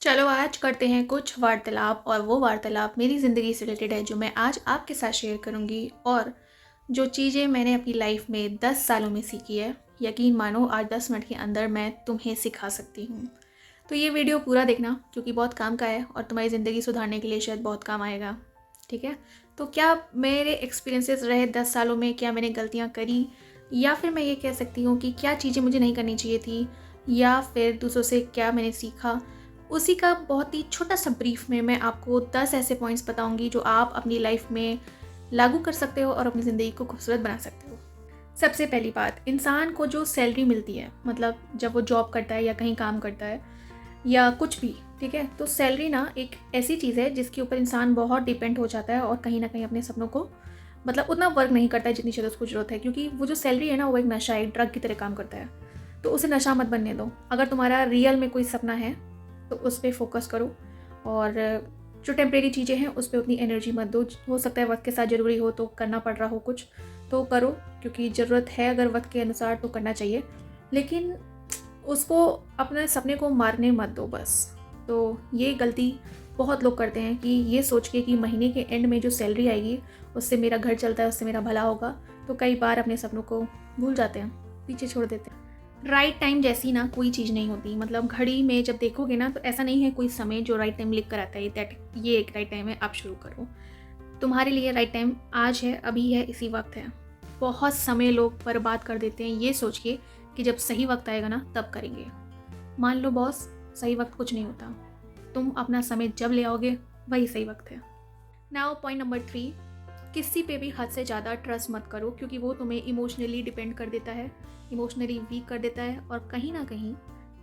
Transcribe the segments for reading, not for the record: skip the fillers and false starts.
चलो आज करते हैं कुछ वार्तालाप और वो वार्तालाप मेरी ज़िंदगी से रिलेटेड है जो मैं आज आपके साथ शेयर करूँगी और जो चीज़ें मैंने अपनी लाइफ में 10 सालों में सीखी है, यकीन मानो आज 10 मिनट के अंदर मैं तुम्हें सिखा सकती हूँ। तो ये वीडियो पूरा देखना क्योंकि बहुत काम का है और तुम्हारी ज़िंदगी सुधारने के लिए शायद बहुत काम आएगा। ठीक है? तो क्या मेरे एक्सपीरियंसेस रहे 10 सालों में, क्या मैंने गलतियाँ करी, या फिर मैं ये कह सकती हूँ कि क्या चीज़ें मुझे नहीं करनी चाहिए थी, या फिर दूसरों से क्या मैंने सीखा, उसी का बहुत ही छोटा सा ब्रीफ में मैं आपको 10 ऐसे पॉइंट्स बताऊंगी जो आप अपनी लाइफ में लागू कर सकते हो और अपनी ज़िंदगी को खूबसूरत बना सकते हो। सबसे पहली बात, इंसान को जो सैलरी मिलती है, मतलब जब वो जॉब करता है या कहीं काम करता है या कुछ भी, ठीक है, तो सैलरी ना एक ऐसी चीज़ है जिसके ऊपर इंसान बहुत डिपेंड हो जाता है और कहीं ना कहीं अपने सपनों को मतलब उतना वर्क नहीं करता है जितनी शायद उसको जरूरत है, क्योंकि वो जो सैलरी है ना वो एक नशा है, एक ड्रग की तरह काम करता है। तो उसे नशा मत बनने दो। अगर तुम्हारा रियल में कोई सपना है तो उस पर फोकस करो और जो टेम्प्रेरी चीज़ें हैं उस पर उतनी एनर्जी मत दो। हो सकता है वक्त के साथ ज़रूरी हो तो करना पड़ रहा हो कुछ तो करो, क्योंकि ज़रूरत है अगर वक्त के अनुसार तो करना चाहिए, लेकिन उसको अपने सपने को मारने मत दो बस। तो ये गलती बहुत लोग करते हैं कि ये सोच के कि महीने के एंड में जो सैलरी आएगी उससे मेरा घर चलता है, उससे मेरा भला होगा, तो कई बार अपने सपनों को भूल जाते हैं, पीछे छोड़ देते हैं। राइट टाइम जैसी ना कोई चीज़ नहीं होती। मतलब घड़ी में जब देखोगे ना तो ऐसा नहीं है कोई समय जो राइट टाइम लिख कर आता है दैट ये एक राइट टाइम है, आप शुरू करो। तुम्हारे लिए राइट टाइम आज है, अभी है, इसी वक्त है। बहुत समय लोग बर्बाद कर देते हैं ये सोच के कि जब सही वक्त आएगा ना तब करेंगे। मान लो बॉस, सही वक्त कुछ नहीं होता, तुम अपना समय जब ले आओगे वही सही वक्त है। नाउ पॉइंट नंबर 3, किसी पे भी हद से ज़्यादा ट्रस्ट मत करो, क्योंकि वो तुम्हें इमोशनली डिपेंड कर देता है, इमोशनली वीक कर देता है और कहीं ना कहीं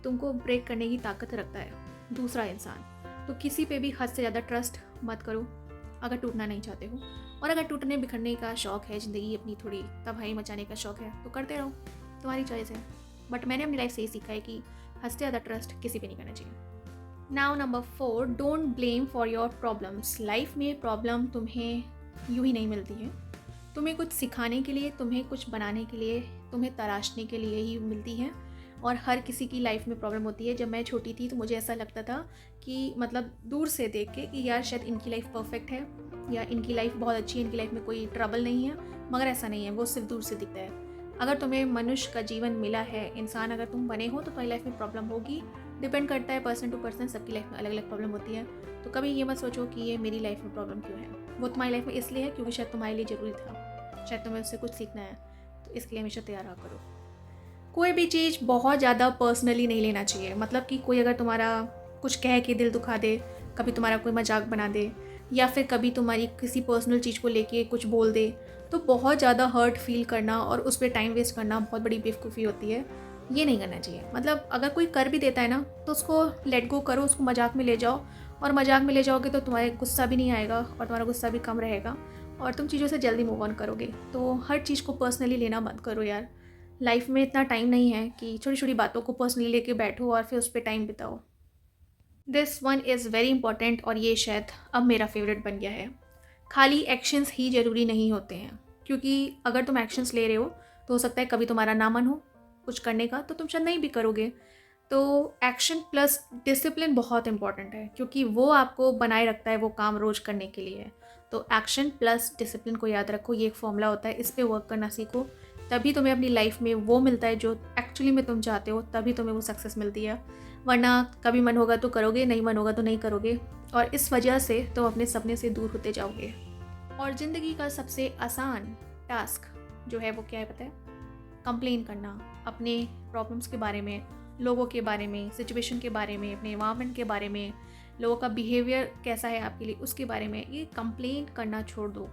तुमको ब्रेक करने की ताकत रखता है दूसरा इंसान। तो किसी पे भी हद से ज़्यादा ट्रस्ट मत करो अगर टूटना नहीं चाहते हो। और अगर टूटने बिखरने का शौक़ है, ज़िंदगी अपनी थोड़ी तबाही मचाने का शौक़ है तो करते रहो, तुम्हारी चॉइस है। बट मैंने अपनी लाइफ से ये सीखा है कि हद से ज़्यादा ट्रस्ट किसी पे नहीं करना चाहिए। Now number 4, don't blame for your problems. Life में प्रॉब्लम तुम्हें यूं ही नहीं मिलती है, तुम्हें कुछ सिखाने के लिए, तुम्हें कुछ बनाने के लिए, तुम्हें तराशने के लिए ही मिलती है। और हर किसी की लाइफ में प्रॉब्लम होती है। जब मैं छोटी थी तो मुझे ऐसा लगता था कि मतलब दूर से देख के कि यार शायद इनकी लाइफ परफेक्ट है या इनकी लाइफ बहुत अच्छी है, इनकी लाइफ में कोई ट्रबल नहीं है, मगर ऐसा नहीं है, वो सिर्फ दूर से दिखता है। अगर तुम्हें मनुष्य का जीवन मिला है, इंसान अगर तुम बने हो, तो तुम्हारी लाइफ में प्रॉब्लम होगी। डिपेंड करता है पर्सन टू पर्सन, सबकी लाइफ में अलग अलग प्रॉब्लम होती है। तो कभी ये मत सोचो कि ये मेरी लाइफ में प्रॉब्लम क्यों है, वो तुम्हारी लाइफ में इसलिए है क्योंकि शायद तुम्हारे लिए ज़रूरी था, शायद तुम्हें उससे कुछ सीखना है, तो इसके लिए हमेशा तैयार रहा करो। कोई भी चीज़ बहुत ज़्यादा पर्सनली नहीं लेना चाहिए। मतलब कि कोई अगर तुम्हारा कुछ कह के दिल दुखा दे, कभी तुम्हारा कोई मजाक बना दे, या फिर कभी तुम्हारी किसी पर्सनल चीज़ को लेके कुछ बोल दे, तो बहुत ज़्यादा हर्ट फील करना और उस पर टाइम वेस्ट करना बहुत बड़ी बेवकूफ़ी होती है। ये नहीं करना चाहिए। मतलब अगर कोई कर भी देता है ना तो उसको लेट गो करो, उसको मजाक में ले जाओ, और मजाक में ले जाओगे तो तुम्हारे गुस्सा भी नहीं आएगा और तुम्हारा गुस्सा भी कम रहेगा और तुम चीज़ों से जल्दी मूव ऑन करोगे। तो हर चीज़ को पर्सनली लेना मत करो यार। लाइफ में इतना टाइम नहीं है कि छोटी छोटी बातों को पर्सनली लेके बैठो और फिर उस पर टाइम बिताओ। This one is very important और ये शायद अब मेरा फेवरेट बन गया है। खाली एक्शंस ही ज़रूरी नहीं होते हैं, क्योंकि अगर तुम एक्शंस ले रहे हो तो हो सकता है कभी तुम्हारा ना मन हो कुछ करने का, तो तुम शायद नहीं भी करोगे। तो एक्शन प्लस डिसिप्लिन बहुत इंपॉर्टेंट है, क्योंकि वो आपको बनाए रखता है वो काम रोज़ करने के लिए। तो एक्शन प्लस डिसिप्लिन को याद रखो, ये एक फॉर्मूला होता है, इस पर वर्क करना सीखो, तभी तुम्हें अपनी लाइफ में वो मिलता है जो एक्चुअली में तुम चाहते हो, तभी तुम्हें वो सक्सेस मिलती है। वरना कभी मन होगा तो करोगे, नहीं मन होगा तो नहीं करोगे, और इस वजह से तुम अपने सपने से दूर होते जाओगे। और ज़िंदगी का सबसे आसान टास्क जो है वो क्या है पता है? कंप्लेन करना अपने प्रॉब्लम्स के बारे में, लोगों के बारे में, सिचुएशन के बारे में, अपने एनवायरनमेंट के बारे में, लोगों का बिहेवियर कैसा है आपके लिए उसके बारे में। ये कंप्लेन करना छोड़ दो,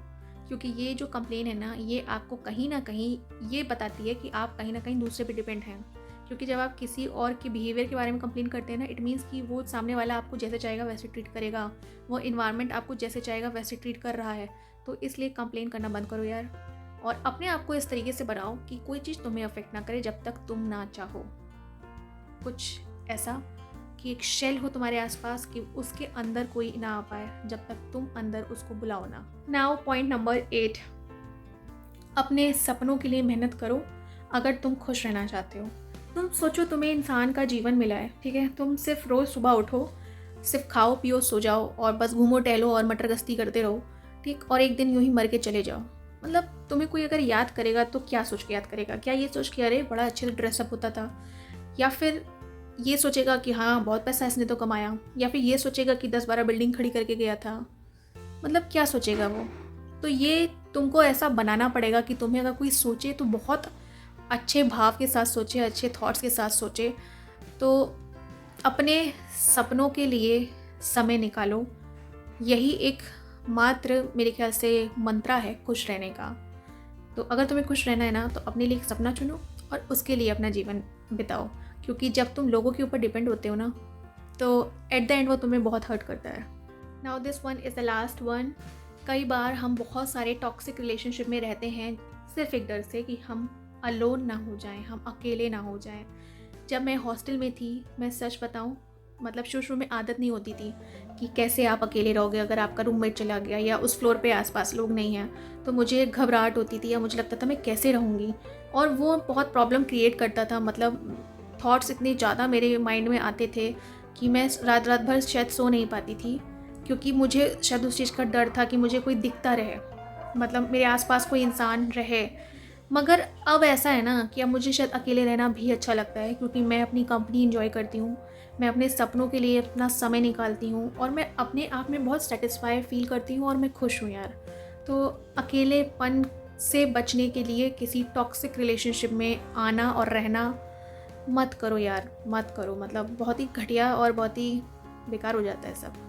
क्योंकि ये जो कंप्लेन है ना, ये आपको कहीं ना कहीं ये बताती है कि आप कहीं ना कहीं दूसरे पे डिपेंड हैं। क्योंकि जब आप किसी और के बिहेवियर के बारे में कंप्लेन करते हैं ना, इट मीन्स कि वो सामने वाला आपको जैसे चाहेगा वैसे ट्रीट करेगा, वो इन्वायरमेंट आपको जैसे चाहेगा वैसे ट्रीट कर रहा है। तो इसलिए कंप्लेन करना बंद करो यार, और अपने आप को इस तरीके से बनाओ कि कोई चीज़ तुम्हें अफेक्ट ना करे जब तक तुम ना चाहो। कुछ ऐसा कि एक शेल हो तुम्हारे आसपास कि उसके अंदर कोई ना आ पाए जब तक तुम अंदर उसको बुलाओ ना। नाउ पॉइंट नंबर 8, अपने सपनों के लिए मेहनत करो अगर तुम खुश रहना चाहते हो। तुम सोचो तुम्हें इंसान का जीवन मिला है, ठीक है, तुम सिर्फ रोज़ सुबह उठो, सिर्फ खाओ पियो सो जाओ और बस घूमो टहलो और मटर गश्ती करते रहो, ठीक, और एक दिन यूं ही मर के चले जाओ। मतलब तुम्हें कोई अगर याद करेगा तो क्या सोच के याद करेगा? क्या ये सोच के अरे बड़ा अच्छे ड्रेसअप होता था, या फिर ये सोचेगा कि हाँ बहुत पैसा इसने तो कमाया, या फिर ये सोचेगा कि 10-12 बिल्डिंग खड़ी करके गया था? मतलब क्या सोचेगा वो? तो ये तुमको ऐसा बनाना पड़ेगा कि तुम्हें अगर कोई सोचे तो बहुत अच्छे भाव के साथ सोचे, अच्छे थॉट्स के साथ सोचे। तो अपने सपनों के लिए समय निकालो। यही एक मात्र मेरे ख्याल से मंत्रा है खुश रहने का। तो अगर तुम्हें खुश रहना है ना, तो अपने लिए एक सपना चुनो और उसके लिए अपना जीवन बिताओ, क्योंकि जब तुम लोगों के ऊपर डिपेंड होते हो ना, तो एट द एंड वो तुम्हें बहुत हर्ट करता है। Now this one is the last one. कई बार हम बहुत सारे टॉक्सिक रिलेशनशिप में रहते हैं सिर्फ एक डर से कि हम अलोन ना हो जाएं, हम अकेले ना हो जाएं। जब मैं हॉस्टल में थी, मैं सच बताऊं, मतलब शुरू में आदत नहीं होती थी कि कैसे आप अकेले रहोगे अगर आपका रूममेट चला गया या उस फ्लोर पे आसपास लोग नहीं हैं। तो मुझे घबराहट होती थी या मुझे लगता था मैं कैसे रहूँगी, और वो बहुत प्रॉब्लम क्रिएट करता था। मतलब थॉट्स इतने ज़्यादा मेरे माइंड में आते थे कि मैं रात रात भर शायद सो नहीं पाती थी, क्योंकि मुझे शायद उस चीज़ का डर था कि मुझे कोई दिखता रहे, मतलब मेरे आसपास कोई इंसान रहे। मगर अब ऐसा है ना कि अब मुझे शायद अकेले रहना भी अच्छा लगता है, क्योंकि मैं अपनी कंपनी इंजॉय करती हूँ, मैं अपने सपनों के लिए अपना समय निकालती हूँ और मैं अपने आप में बहुत सेटिस्फाई फील करती हूँ और मैं खुश हूँ यार। तो अकेलेपन से बचने के लिए किसी टॉक्सिक रिलेशनशिप में आना और रहना मत करो यार, मत करो। मतलब बहुत ही घटिया और बहुत ही बेकार हो जाता है सब।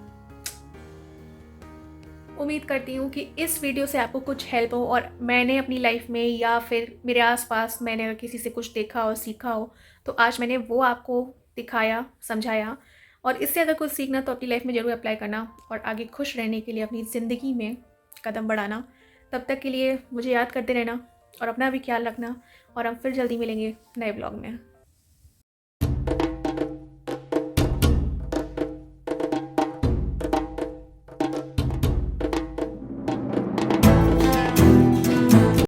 उम्मीद करती हूँ कि इस वीडियो से आपको कुछ हेल्प हो, और मैंने अपनी लाइफ में या फिर मेरे आसपास मैंने अगर किसी से कुछ देखा हो, सीखा हो, तो आज मैंने वो आपको दिखाया, समझाया। और इससे अगर कुछ सीखना तो अपनी लाइफ में ज़रूर अप्लाई करना और आगे खुश रहने के लिए अपनी ज़िंदगी में कदम बढ़ाना। तब तक के लिए मुझे याद करते रहना और अपना भी ख्याल रखना, और हम फिर जल्दी मिलेंगे नए ब्लॉग में।